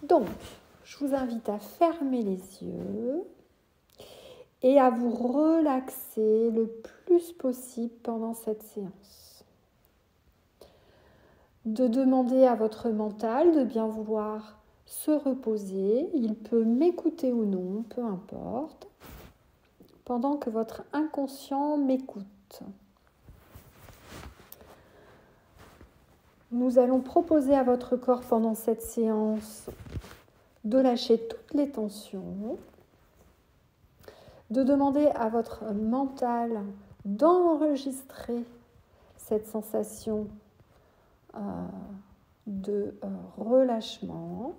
Donc, je vous invite à fermer les yeux et à vous relaxer le plus possible pendant cette séance. De demander à votre mental de bien vouloir se reposer, il peut m'écouter ou non, peu importe, pendant que votre inconscient m'écoute. Nous allons proposer à votre corps pendant cette séance de lâcher toutes les tensions, de demander à votre mental d'enregistrer cette sensation de relâchement,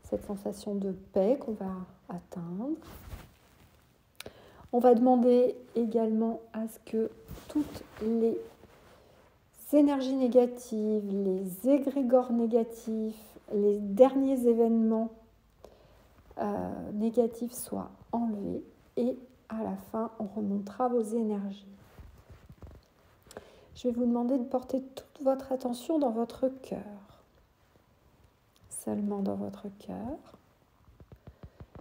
cette sensation de paix qu'on va atteindre. On va demander également à ce que toutes les énergies négatives, les égrégores négatifs, les derniers événements négatifs soient enlevés et à la fin, on remontera vos énergies. Je vais vous demander de porter toute votre attention dans votre cœur, seulement dans votre cœur,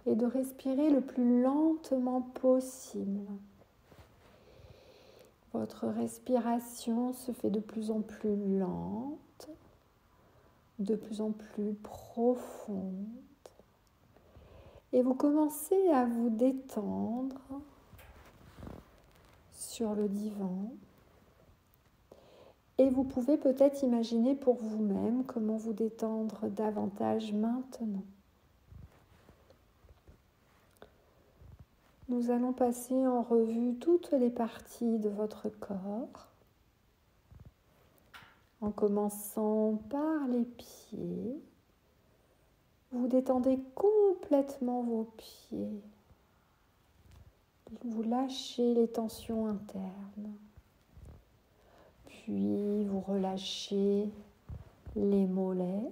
et de respirer le plus lentement possible. Votre respiration se fait de plus en plus lente, de plus en plus profonde, et vous commencez à vous détendre sur le divan. Et vous pouvez peut-être imaginer pour vous-même comment vous détendre davantage maintenant. Nous allons passer en revue toutes les parties de votre corps, en commençant par les pieds. Vous détendez complètement vos pieds. Vous lâchez les tensions internes. Puis vous relâchez les mollets.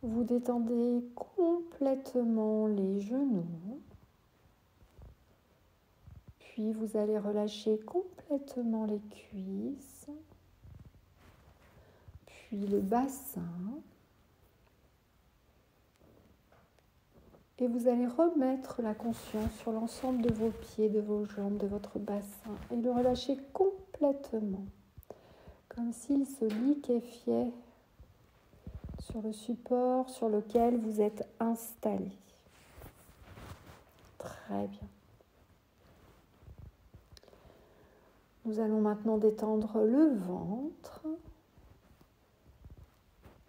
Vous détendez complètement les genoux. Puis vous allez relâcher complètement les cuisses. Puis le bassin. Et vous allez remettre la conscience sur l'ensemble de vos pieds, de vos jambes, de votre bassin. Et le relâcher complètement. Comme s'il se liquéfiait sur le support sur lequel vous êtes installé. Très bien. Nous allons maintenant détendre le ventre,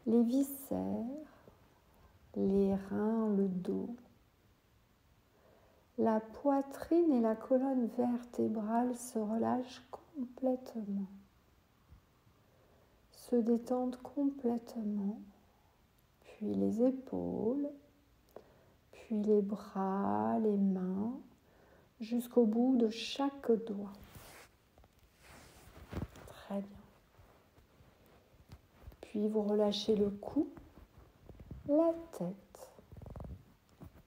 les viscères, les reins, le dos, la poitrine et la colonne vertébrale se relâchent complètement, se détendent complètement, puis les épaules, puis les bras, les mains, jusqu'au bout de chaque doigt. Très bien. Puis vous relâchez le cou, la tête,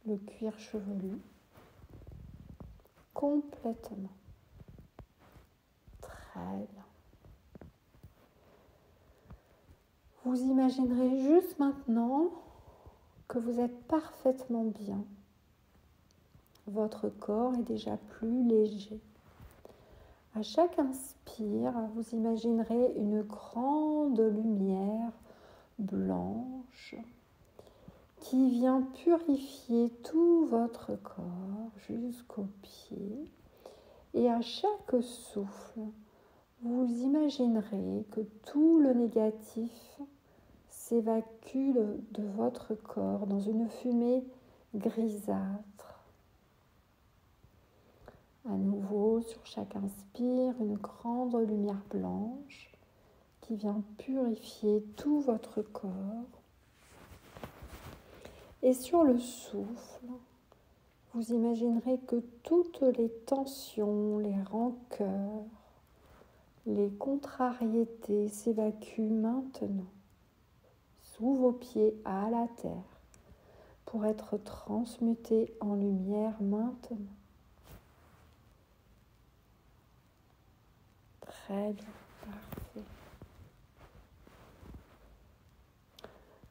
le cuir chevelu, complètement. Très bien. Vous imaginerez juste maintenant que vous êtes parfaitement bien. Votre corps est déjà plus léger. À chaque inspire, vous imaginerez une grande lumière blanche qui vient purifier tout votre corps jusqu'aux pieds. Et à chaque souffle, vous imaginerez que tout le négatif s'évacue de votre corps dans une fumée grisâtre. À nouveau, sur chaque inspire, une grande lumière blanche qui vient purifier tout votre corps. Et sur le souffle, vous imaginerez que toutes les tensions, les rancœurs, les contrariétés s'évacuent maintenant, sous vos pieds à la terre, pour être transmutées en lumière maintenant. Très bien, parfait.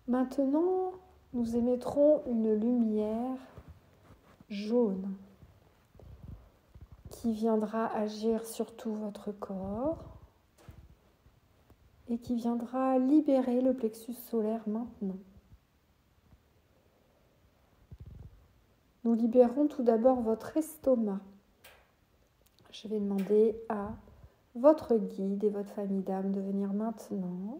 Maintenant, nous émettrons une lumière jaune qui viendra agir sur tout votre corps et qui viendra libérer le plexus solaire maintenant. Nous libérons tout d'abord votre estomac. Je vais demander à votre guide et votre famille d'âme de venir maintenant,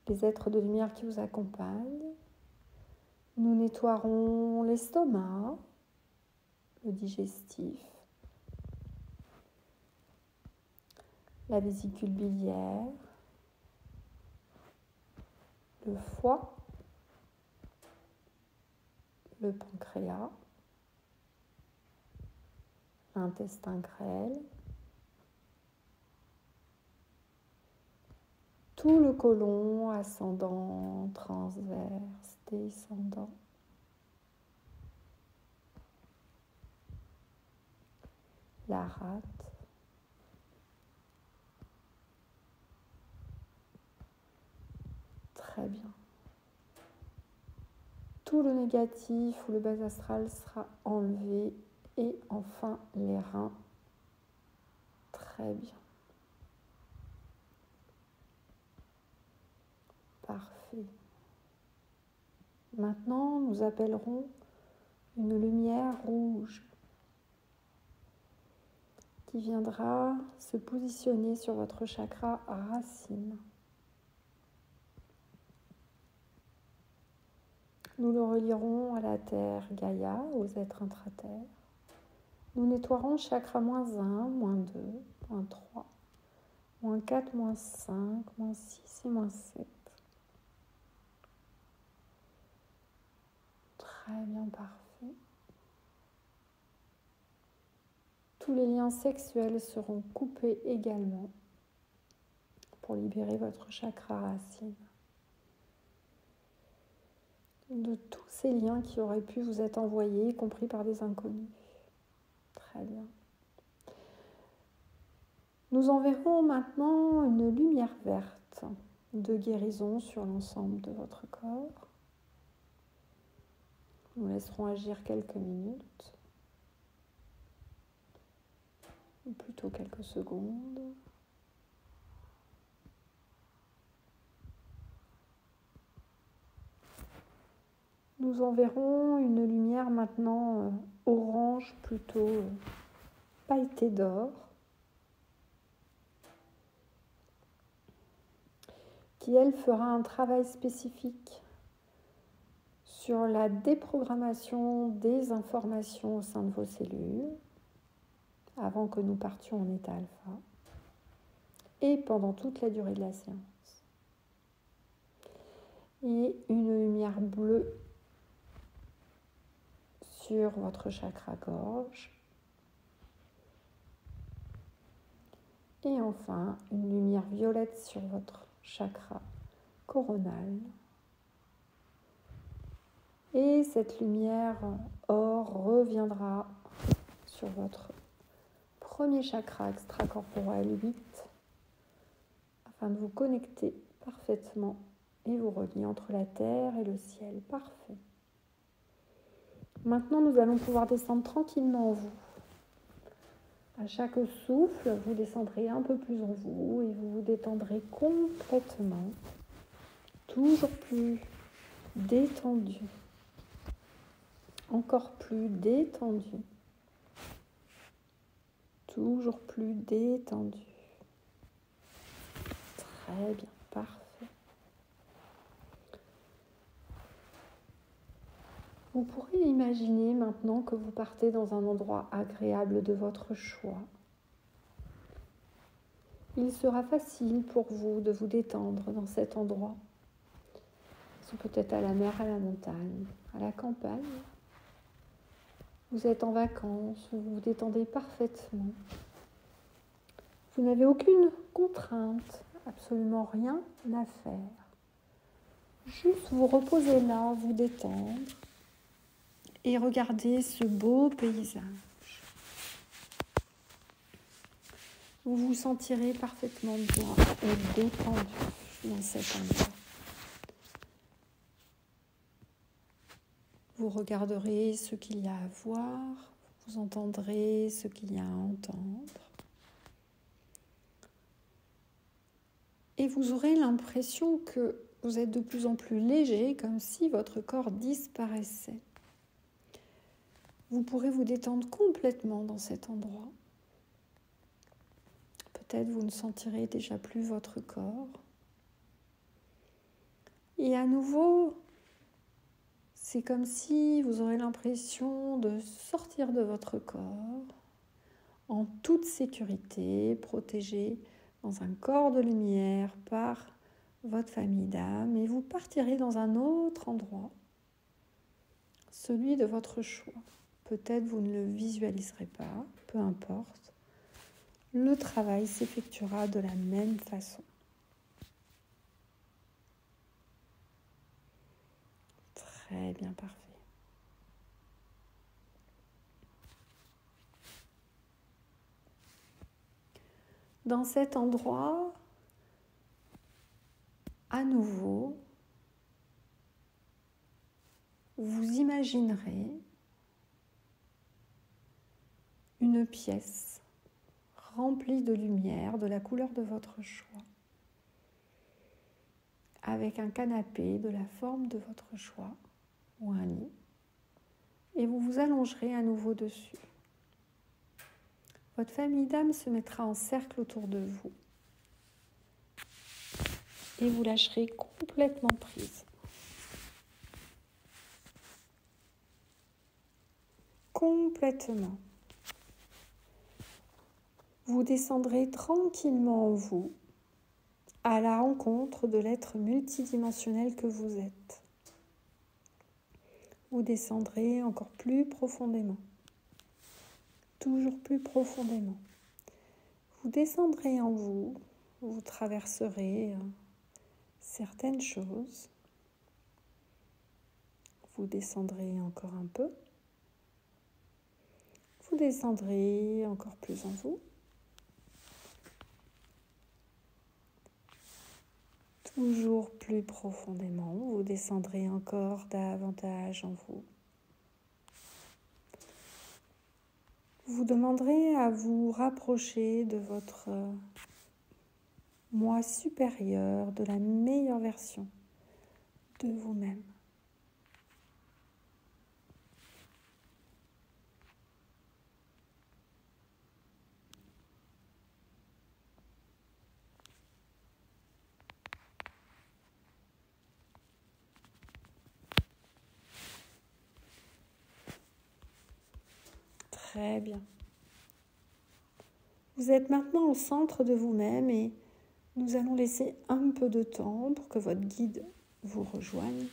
les êtres de lumière qui vous accompagnent. Nous nettoierons l'estomac, le digestif, la vésicule biliaire, le foie, le pancréas, l'intestin grêle, tout le côlon ascendant, transverse, descendant. La rate. Très bien. Tout le négatif ou le bas astral sera enlevé et enfin les reins. Très bien. Parfait. Maintenant, nous appellerons une lumière rouge qui viendra se positionner sur votre chakra racine. Nous le relierons à la terre Gaïa, aux êtres intraterres. Nous nettoierons chakra -1, -2, -3, -4, -5, -6 et -7. Très bien, parfait. Tous les liens sexuels seront coupés également pour libérer votre chakra racine de tous ces liens qui auraient pu vous être envoyés, y compris par des inconnus. Très bien. Nous enverrons maintenant une lumière verte de guérison sur l'ensemble de votre corps. Nous laisserons agir quelques minutes, ou plutôt quelques secondes. Nous enverrons une lumière maintenant orange, plutôt pailletée d'or, qui elle fera un travail spécifique sur la déprogrammation des informations au sein de vos cellules, avant que nous partions en état alpha, et pendant toute la durée de la séance. Et une lumière bleue sur votre chakra-gorge. Et enfin, une lumière violette sur votre chakra coronal. Et cette lumière or reviendra sur votre premier chakra extracorporel 8 afin de vous connecter parfaitement et vous relier entre la terre et le ciel. Parfait. Maintenant, nous allons pouvoir descendre tranquillement en vous. À chaque souffle, vous descendrez un peu plus en vous et vous vous détendrez complètement, toujours plus détendu, encore plus détendu, toujours plus détendu. Très bien, parfait. Vous pourrez imaginer maintenant que vous partez dans un endroit agréable de votre choix. Il sera facile pour vous de vous détendre dans cet endroit. C'est peut-être à la mer, à la montagne, à la campagne. Vous êtes en vacances, vous vous détendez parfaitement. Vous n'avez aucune contrainte, absolument rien à faire. Juste vous reposer là, vous détendre et regarder ce beau paysage. Vous vous sentirez parfaitement bien et détendu dans cet endroit. Vous regarderez ce qu'il y a à voir, vous entendrez ce qu'il y a à entendre. Et vous aurez l'impression que vous êtes de plus en plus léger, comme si votre corps disparaissait. Vous pourrez vous détendre complètement dans cet endroit. Peut-être vous ne sentirez déjà plus votre corps. Et à nouveau, c'est comme si vous aurez l'impression de sortir de votre corps en toute sécurité, protégé dans un corps de lumière par votre famille d'âme, et vous partirez dans un autre endroit, celui de votre choix. Peut-être vous ne le visualiserez pas, peu importe. Le travail s'effectuera de la même façon. Très bien, parfait. Dans cet endroit, à nouveau, vous imaginerez une pièce remplie de lumière de la couleur de votre choix, avec un canapé de la forme de votre choix ou un lit, et vous vous allongerez à nouveau dessus. Votre famille d'âme se mettra en cercle autour de vous et vous lâcherez complètement prise. Complètement. Vous descendrez tranquillement en vous à la rencontre de l'être multidimensionnel que vous êtes. Vous descendrez encore plus profondément, toujours plus profondément. Vous descendrez en vous, vous traverserez certaines choses. Vous descendrez encore un peu. Vous descendrez encore plus en vous. Toujours plus profondément, vous descendrez encore davantage en vous. Vous demanderez à vous rapprocher de votre moi supérieur, de la meilleure version de vous-même. Très bien. Vous êtes maintenant au centre de vous-même et nous allons laisser un peu de temps pour que votre guide vous rejoigne.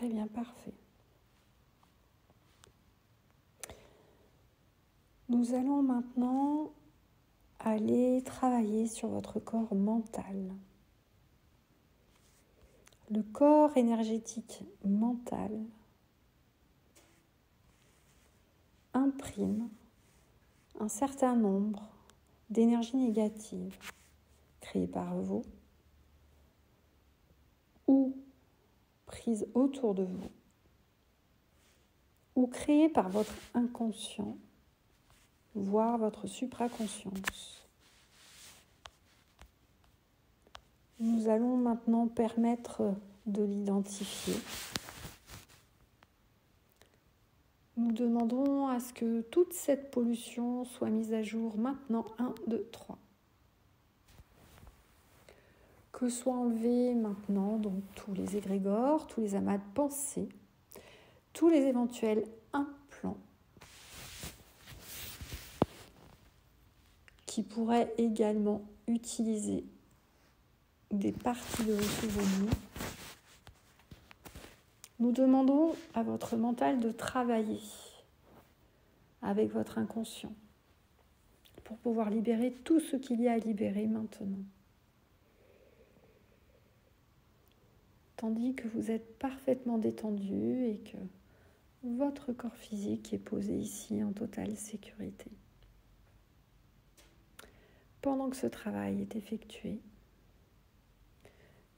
Très bien, parfait. Nous allons maintenant aller travailler sur votre corps mental. Le corps énergétique mental imprime un certain nombre d'énergies négatives créées par vous ou prises autour de vous ou créées par votre inconscient, voire votre supraconscience. Nous allons maintenant permettre de l'identifier. Nous demandons à ce que toute cette pollution soit mise à jour maintenant. 1, 2, 3. Que soient enlevés maintenant donc tous les égrégores, tous les amas de pensée, tous les éventuels implants qui pourraient également utiliser des parties de vos souvenirs. Nous demandons à votre mental de travailler avec votre inconscient pour pouvoir libérer tout ce qu'il y a à libérer maintenant. Tandis que vous êtes parfaitement détendu et que votre corps physique est posé ici en totale sécurité. Pendant que ce travail est effectué,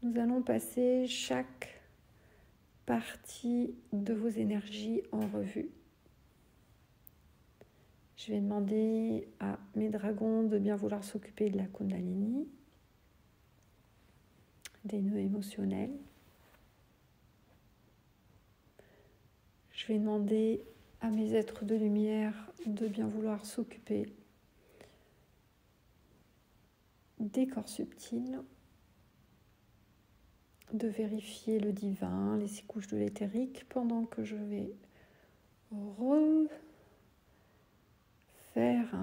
nous allons passer chaque partie de vos énergies en revue. Je vais demander à mes dragons de bien vouloir s'occuper de la Kundalini, des nœuds émotionnels. Je vais demander à mes êtres de lumière de bien vouloir s'occuper des corps subtils, de vérifier le divin, les 6 couches de l'éthérique, pendant que je vais faire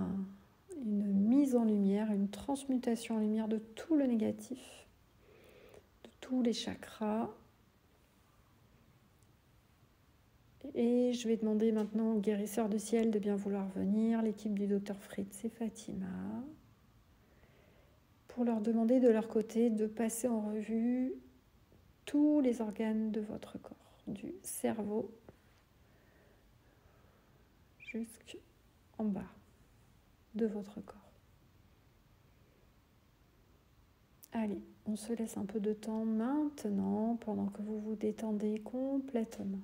une mise en lumière, une transmutation en lumière de tout le négatif, de tous les chakras. Et je vais demander maintenant aux guérisseurs du ciel de bien vouloir venir, l'équipe du docteur Fritz et Fatima, pour leur demander de leur côté de passer en revue tous les organes de votre corps, du cerveau jusqu'en bas de votre corps. Allez, on se laisse un peu de temps maintenant pendant que vous vous détendez complètement.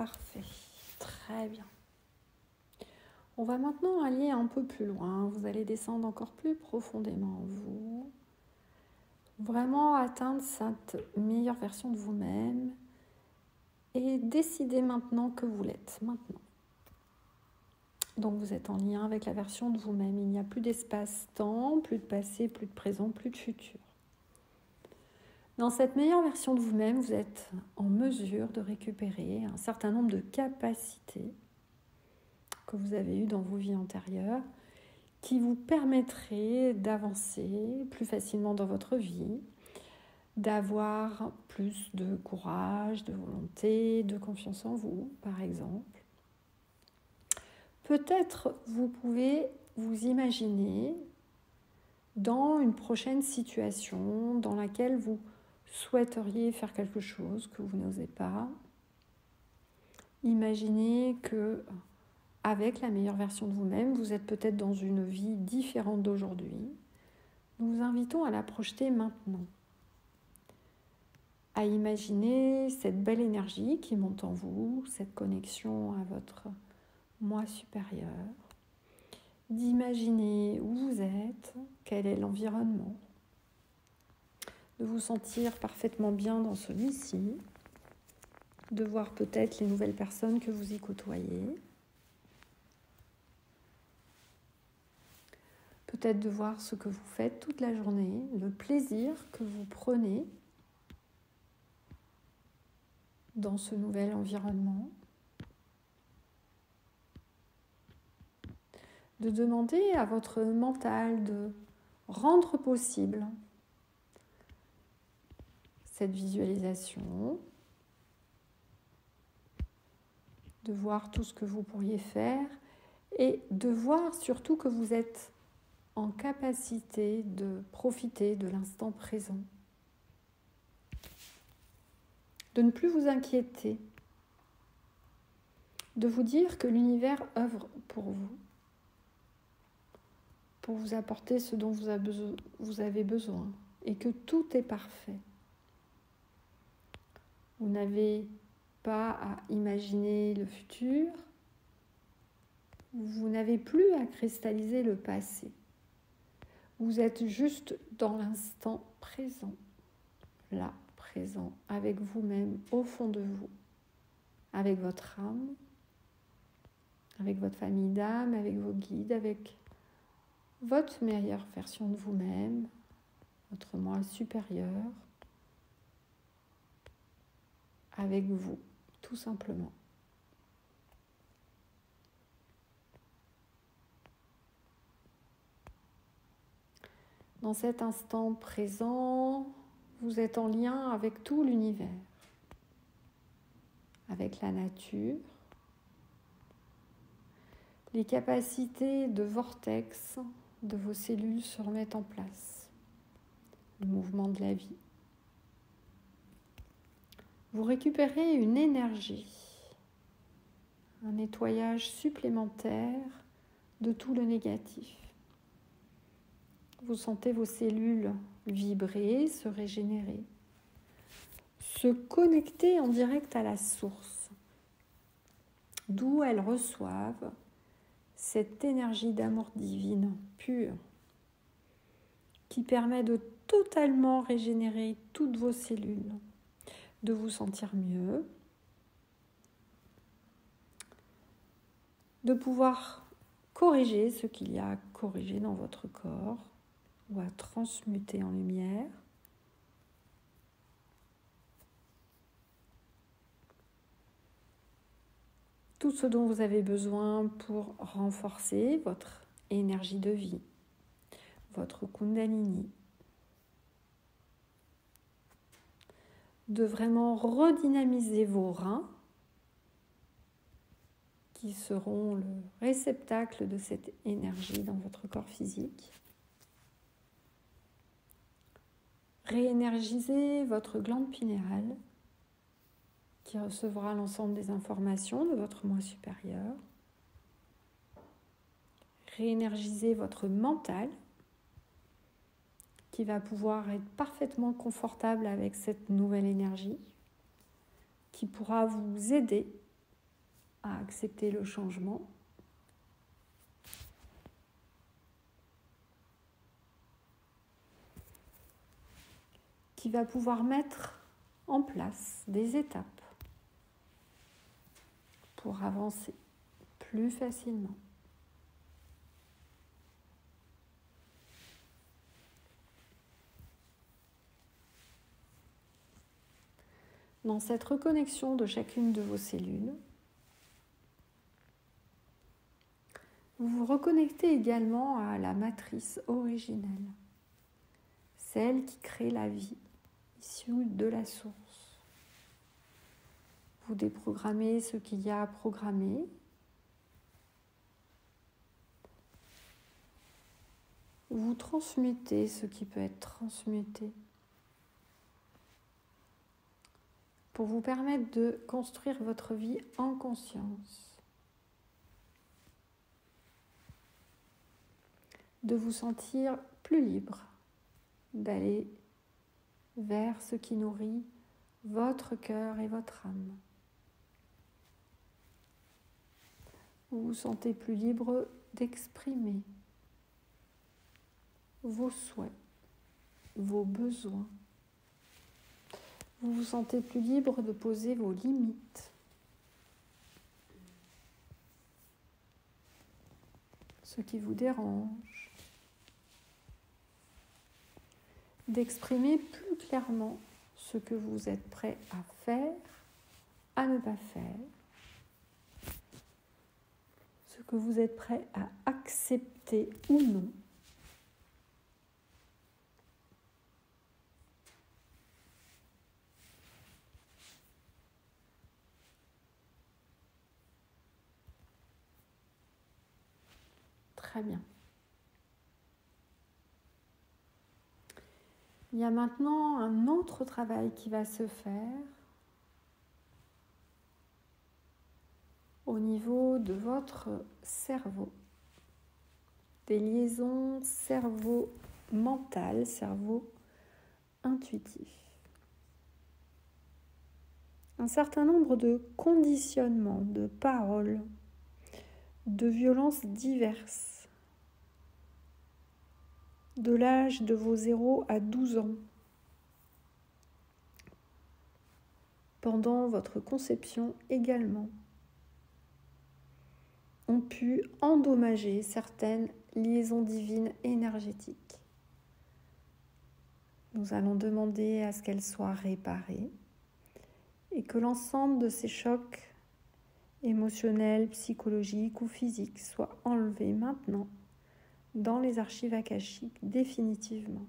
Parfait. Très bien. On va maintenant aller un peu plus loin. Vous allez descendre encore plus profondément en vous. Vraiment atteindre cette meilleure version de vous-même. Et décider maintenant que vous l'êtes. Maintenant. Donc vous êtes en lien avec la version de vous-même. Il n'y a plus d'espace-temps, plus de passé, plus de présent, plus de futur. Dans cette meilleure version de vous-même, vous êtes en mesure de récupérer un certain nombre de capacités que vous avez eues dans vos vies antérieures qui vous permettraient d'avancer plus facilement dans votre vie, d'avoir plus de courage, de volonté, de confiance en vous, par exemple. Peut-être vous pouvez vous imaginer dans une prochaine situation dans laquelle vous souhaiteriez faire quelque chose que vous n'osez pas. Imaginez que, avec la meilleure version de vous-même, vous êtes peut-être dans une vie différente d'aujourd'hui. Nous vous invitons à la projeter maintenant. À imaginer cette belle énergie qui monte en vous, cette connexion à votre moi supérieur. D'imaginer où vous êtes, quel est l'environnement. De vous sentir parfaitement bien dans celui-ci, de voir peut-être les nouvelles personnes que vous y côtoyez, peut-être de voir ce que vous faites toute la journée, le plaisir que vous prenez dans ce nouvel environnement, de demander à votre mental de rendre possible cette visualisation, de voir tout ce que vous pourriez faire et de voir surtout que vous êtes en capacité de profiter de l'instant présent. De ne plus vous inquiéter, de vous dire que l'univers œuvre pour vous apporter ce dont vous avez besoin et que tout est parfait. Vous n'avez pas à imaginer le futur, vous n'avez plus à cristalliser le passé. Vous êtes juste dans l'instant présent, là, présent, avec vous-même, au fond de vous, avec votre âme, avec votre famille d'âme, avec vos guides, avec votre meilleure version de vous-même, votre moi supérieur, avec vous, tout simplement. Dans cet instant présent, vous êtes en lien avec tout l'univers, avec la nature, les capacités de vortex de vos cellules se remettent en place, le mouvement de la vie. Vous récupérez une énergie, un nettoyage supplémentaire de tout le négatif. Vous sentez vos cellules vibrer, se régénérer, se connecter en direct à la source, d'où elles reçoivent cette énergie d'amour divine pure qui permet de totalement régénérer toutes vos cellules, de vous sentir mieux, de pouvoir corriger ce qu'il y a à corriger dans votre corps ou à transmuter en lumière. Tout ce dont vous avez besoin pour renforcer votre énergie de vie, votre Kundalini, de vraiment redynamiser vos reins qui seront le réceptacle de cette énergie dans votre corps physique. Réénergiser votre glande pinéale qui recevra l'ensemble des informations de votre moi supérieur. Réénergiser votre mental qui va pouvoir être parfaitement confortable avec cette nouvelle énergie, qui pourra vous aider à accepter le changement. Qui va pouvoir mettre en place des étapes pour avancer plus facilement. Dans cette reconnexion de chacune de vos cellules, vous vous reconnectez également à la matrice originelle, celle qui crée la vie, issue de la source. Vous déprogrammez ce qu'il y a à programmer. Vous transmutez ce qui peut être transmuté pour vous permettre de construire votre vie en conscience, de vous sentir plus libre, d'aller vers ce qui nourrit votre cœur et votre âme. Vous vous sentez plus libre d'exprimer vos souhaits, vos besoins. Vous vous sentez plus libre de poser vos limites. Ce qui vous dérange. D'exprimer plus clairement ce que vous êtes prêt à faire, à ne pas faire. Ce que vous êtes prêt à accepter ou non. Très bien. Il y a maintenant un autre travail qui va se faire au niveau de votre cerveau. Des liaisons cerveau-mental, cerveau-intuitif. Un certain nombre de conditionnements, de paroles, de violences diverses, de l'âge de vos 0 à 12 ans, pendant votre conception également, ont pu endommager certaines liaisons divines énergétiques. Nous allons demander à ce qu'elles soient réparées et que l'ensemble de ces chocs émotionnels, psychologiques ou physiques soient enlevés maintenant dans les archives akashiques définitivement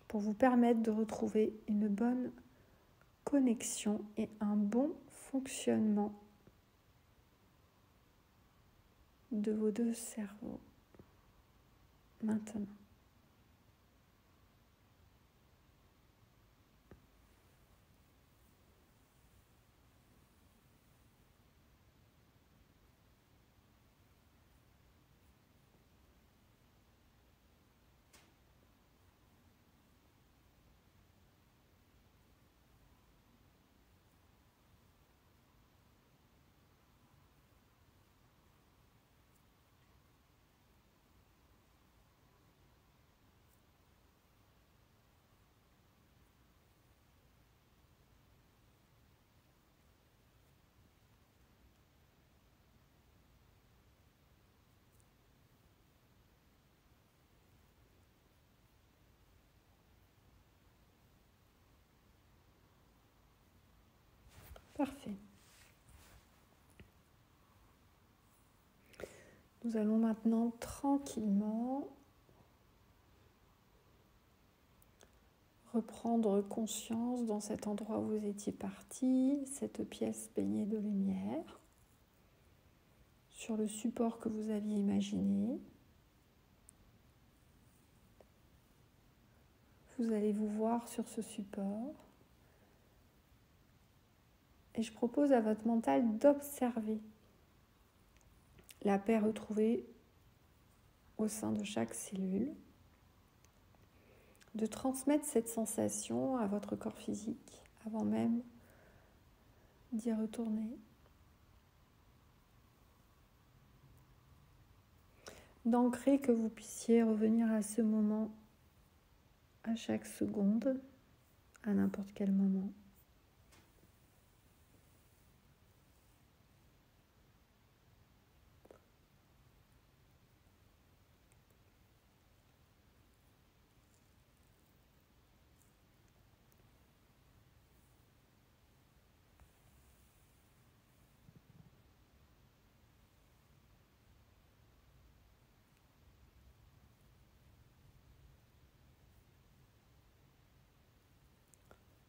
pour vous permettre de retrouver une bonne connexion et un bon fonctionnement de vos deux cerveaux maintenant. Parfait. Nous allons maintenant tranquillement reprendre conscience dans cet endroit où vous étiez parti, cette pièce baignée de lumière, sur le support que vous aviez imaginé. Vous allez vous voir sur ce support. Et je propose à votre mental d'observer la paix retrouvée au sein de chaque cellule, de transmettre cette sensation à votre corps physique avant même d'y retourner. d'ancrer que vous puissiez revenir à ce moment à chaque seconde, à n'importe quel moment.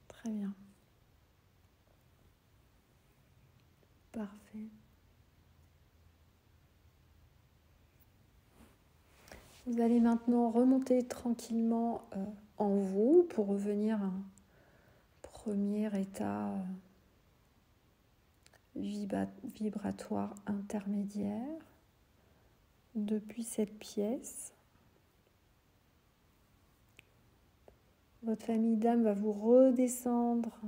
Très bien. Parfait. Vous allez maintenant remonter tranquillement en vous pour revenir à un premier état vibratoire intermédiaire depuis cette pièce. Votre famille d'âme va vous redescendre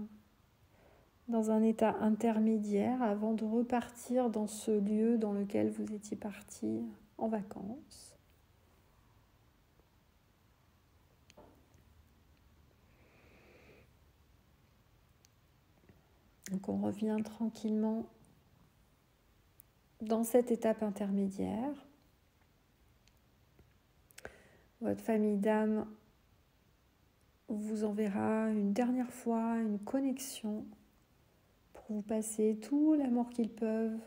dans un état intermédiaire avant de repartir dans ce lieu dans lequel vous étiez parti en vacances. Donc on revient tranquillement dans cette étape intermédiaire. Votre famille d'âme vous enverra une dernière fois une connexion pour vous passer tout l'amour qu'ils peuvent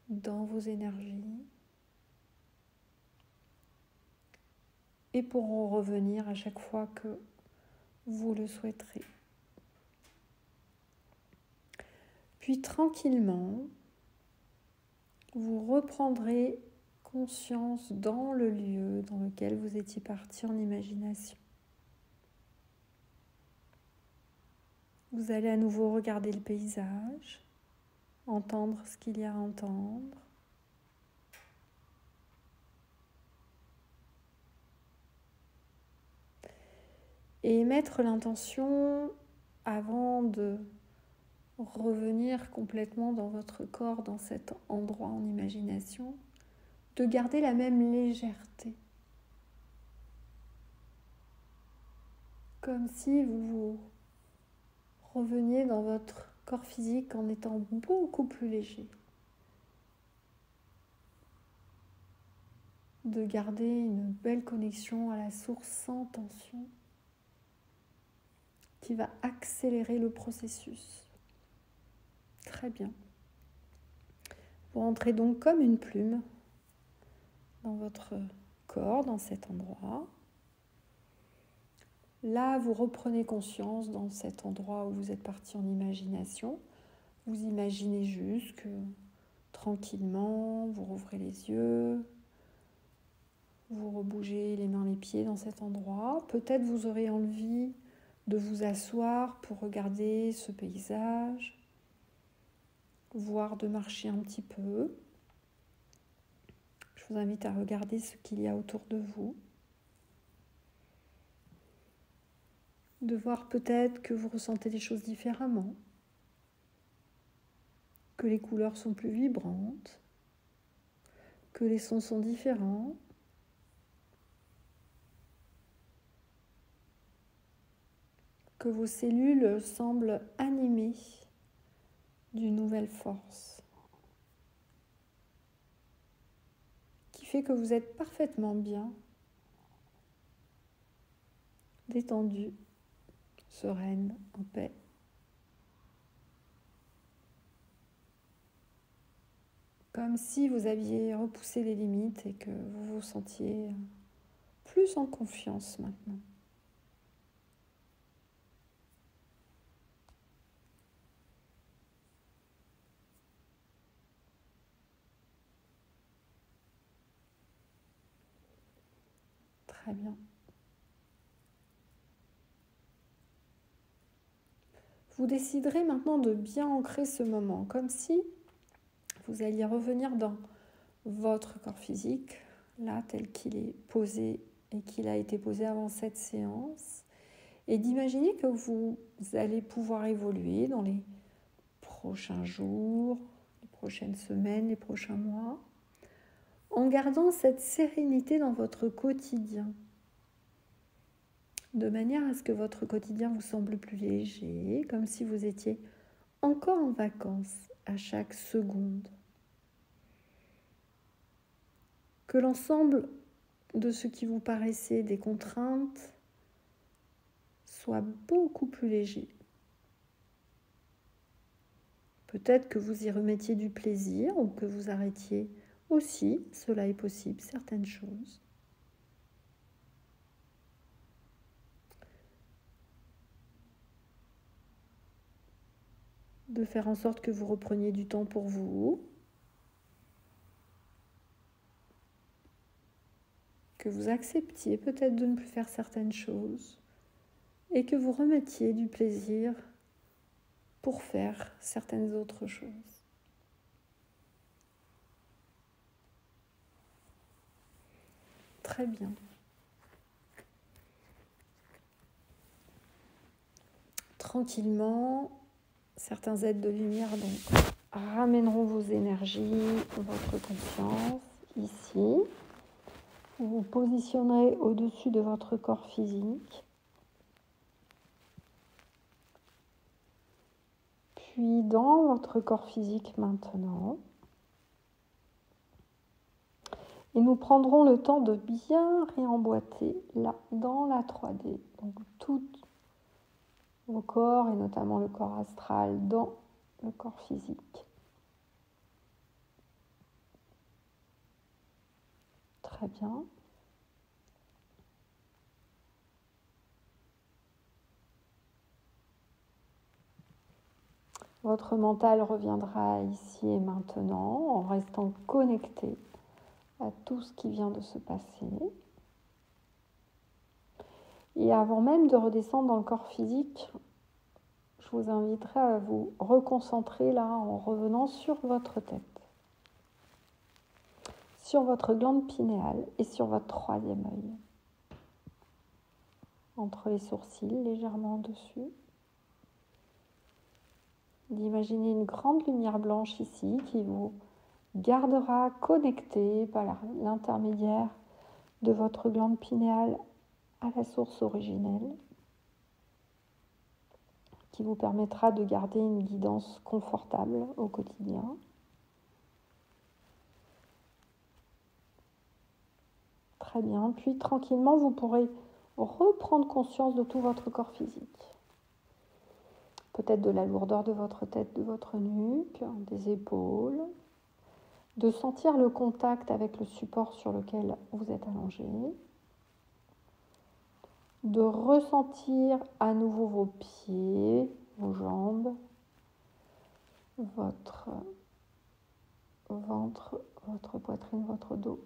dans vos énergies et pourront revenir à chaque fois que vous le souhaiterez. Puis tranquillement, vous reprendrez conscience dans le lieu dans lequel vous étiez parti en imagination. Vous allez à nouveau regarder le paysage, entendre ce qu'il y a à entendre. Et mettre l'intention, avant de revenir complètement dans votre corps, dans cet endroit en imagination, de garder la même légèreté. Comme si vous reveniez dans votre corps physique en étant beaucoup plus léger. De garder une belle connexion à la source sans tension qui va accélérer le processus. Très bien. Vous rentrez donc comme une plume dans votre corps, dans cet endroit. Là, vous reprenez conscience dans cet endroit où vous êtes parti en imagination. Vous imaginez juste que tranquillement, vous rouvrez les yeux, vous rebougez les mains, les pieds dans cet endroit. Peut-être vous aurez envie de vous asseoir pour regarder ce paysage, voire de marcher un petit peu. Je vous invite à regarder ce qu'il y a autour de vous. De voir peut-être que vous ressentez les choses différemment, que les couleurs sont plus vibrantes, que les sons sont différents. Que vos cellules semblent animées d'une nouvelle force qui fait que vous êtes parfaitement bien, détendue, sereine, en paix. Comme si vous aviez repoussé les limites et que vous vous sentiez plus en confiance maintenant. Très bien. Vous déciderez maintenant de bien ancrer ce moment, comme si vous alliez revenir dans votre corps physique, là, tel qu'il est posé et qu'il a été posé avant cette séance, et d'imaginer que vous allez pouvoir évoluer dans les prochains jours, les prochaines semaines, les prochains mois, en gardant cette sérénité dans votre quotidien, de manière à ce que votre quotidien vous semble plus léger, comme si vous étiez encore en vacances à chaque seconde. Que l'ensemble de ce qui vous paraissait des contraintes soit beaucoup plus léger. Peut-être que vous y remettiez du plaisir ou que vous arrêtiez aussi, cela est possible, certaines choses. De faire en sorte que vous repreniez du temps pour vous, que vous acceptiez peut-être de ne plus faire certaines choses et que vous remettiez du plaisir pour faire certaines autres choses. Très bien. Tranquillement, certains êtres de lumière donc ramèneront vos énergies, votre conscience ici. Vous vous positionnerez au-dessus de votre corps physique. Puis dans votre corps physique maintenant. Et nous prendrons le temps de bien réemboîter là, dans la 3D. Donc tous vos corps et notamment le corps astral dans le corps physique. Très bien. Votre mental reviendra ici et maintenant en restant connecté à tout ce qui vient de se passer. Et avant même de redescendre dans le corps physique, je vous inviterai à vous reconcentrer là en revenant sur votre tête, sur votre glande pinéale et sur votre troisième œil, entre les sourcils, légèrement dessus. D'imaginer une grande lumière blanche ici qui vous gardera connecté par l'intermédiaire de votre glande pinéale à la source originelle, qui vous permettra de garder une guidance confortable au quotidien. Très bien. Puis tranquillement, vous pourrez reprendre conscience de tout votre corps physique. Peut-être de la lourdeur de votre tête, de votre nuque, des épaules, de sentir le contact avec le support sur lequel vous êtes allongé, de ressentir à nouveau vos pieds, vos jambes, votre ventre, votre poitrine, votre dos.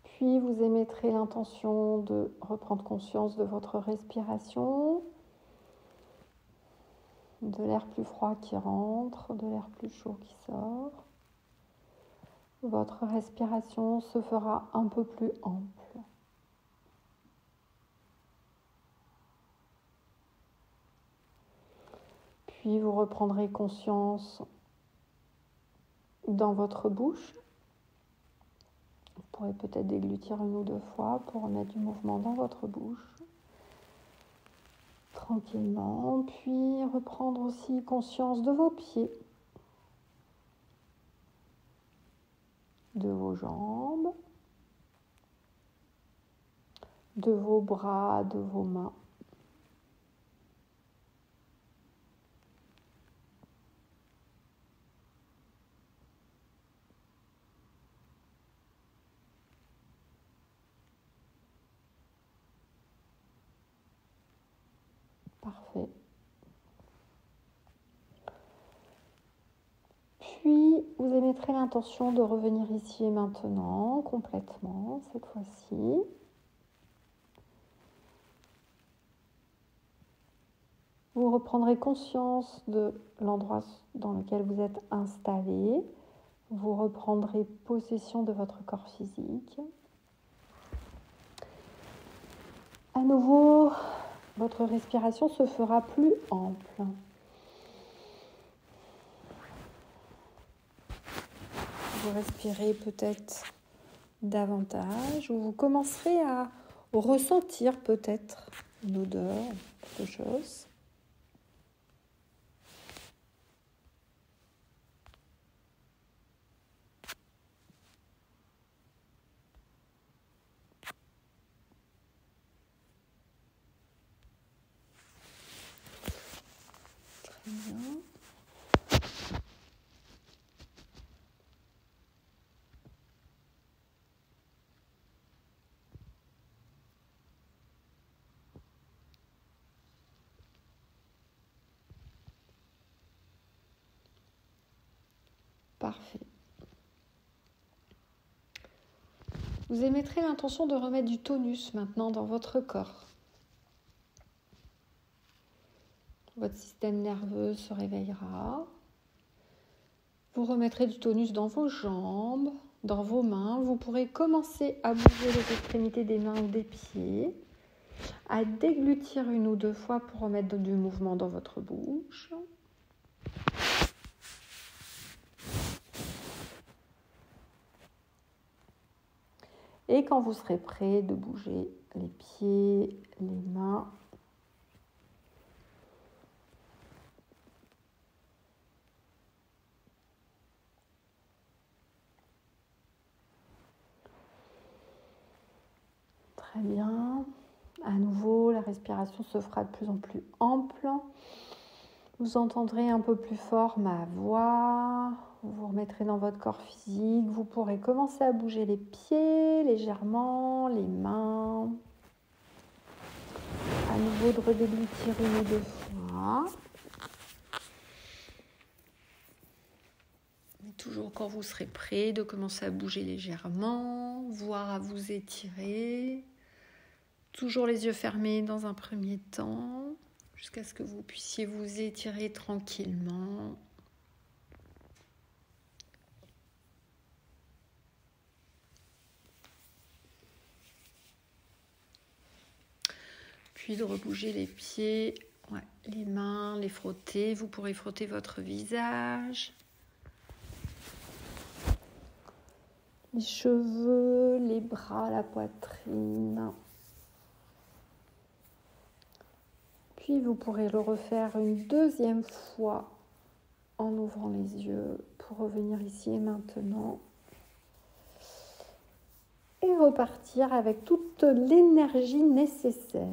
Puis vous émettrez l'intention de reprendre conscience de votre respiration, de l'air plus froid qui rentre, de l'air plus chaud qui sort. Votre respiration se fera un peu plus ample. Puis vous reprendrez conscience dans votre bouche. Vous pourrez peut-être déglutir une ou deux fois pour remettre du mouvement dans votre bouche. Tranquillement. Puis reprendre aussi conscience de vos pieds, de vos jambes, de vos bras, de vos mains. Parfait. Puis, vous émettrez l'intention de revenir ici et maintenant, complètement, cette fois-ci. Vous reprendrez conscience de l'endroit dans lequel vous êtes installé. Vous reprendrez possession de votre corps physique. À nouveau, votre respiration se fera plus ample. vous respirez peut-être davantage, ou vous commencerez à ressentir peut-être une odeur, quelque chose. Très bien. Parfait. Vous émettrez l'intention de remettre du tonus maintenant dans votre corps. Votre système nerveux se réveillera. Vous remettrez du tonus dans vos jambes, dans vos mains. Vous pourrez commencer à bouger les extrémités des mains ou des pieds, à déglutir une ou deux fois pour remettre du mouvement dans votre bouche. Et quand vous serez prêt de bouger les pieds, les mains, très bien. À nouveau, la respiration se fera de plus en plus ample. Vous entendrez un peu plus fort ma voix. Vous vous remettrez dans votre corps physique. Vous pourrez commencer à bouger les pieds légèrement, les mains. À nouveau de redéglutir une ou deux fois. Et toujours quand vous serez prêt, de commencer à bouger légèrement, voire à vous étirer. Toujours les yeux fermés dans un premier temps, jusqu'à ce que vous puissiez vous étirer tranquillement. Puis de rebouger les pieds, les mains, les frotter. Vous pourrez frotter votre visage, les cheveux, les bras, la poitrine. Puis vous pourrez le refaire une deuxième fois en ouvrant les yeux pour revenir ici et maintenant. Et repartir avec toute l'énergie nécessaire.